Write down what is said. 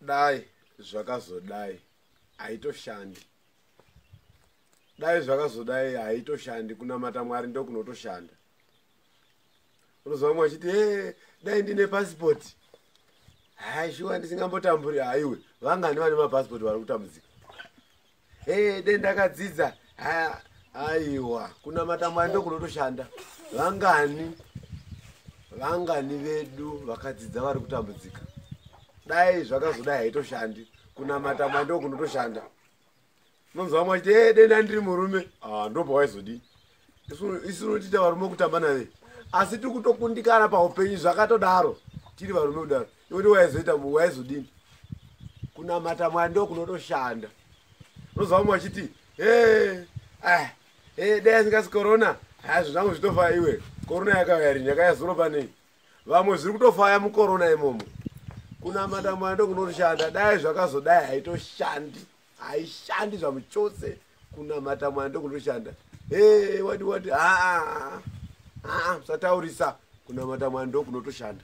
dai zvakazodai haitoshandi. Dai zvakazodai haitoshandi. Kunamata Mwari ndo kunotoshanda. Unozwa mumwe achiti dai ndine passport. Shuwa ndisingambotamburi. Haiwe vangani vane mapassport vari kutambudzika. Dai ndakadzidza. Aiwa kunamata Mwari ndo kunotoshanda. Vangani vedu vakadzidza vari kutambudzika. Dai zvakazodai haitoshandi. Kunamata Mwari ndo kunotoshanda. Unonzwa mumwe achiti dai ndiri murume. Ndobva waizodini? Isu unotiita varume kutamba naye. Asi tiri kutokundikana paupenyu zvakatodaro. Tiri varume kudaro. Iwe ndiwe waizodini? Kunamata Mwari ndo kunotoshanda. Unonzwa mumwe achiti dai asingasi corona. Zvangu zvitofa iwe. Corona yakauya rini? Yakauya zuro panei? Vamwe zviri kutofaya mucorona imomo. Kunamata Mwari ndo kunotoshanda. Dai zvakazodai haitoshandi. Haishandi zvamuchose. Kunamata Mwari ndo kunotoshanda. Wati musataurisa. Kunamata Mwari ndo kunotoshanda.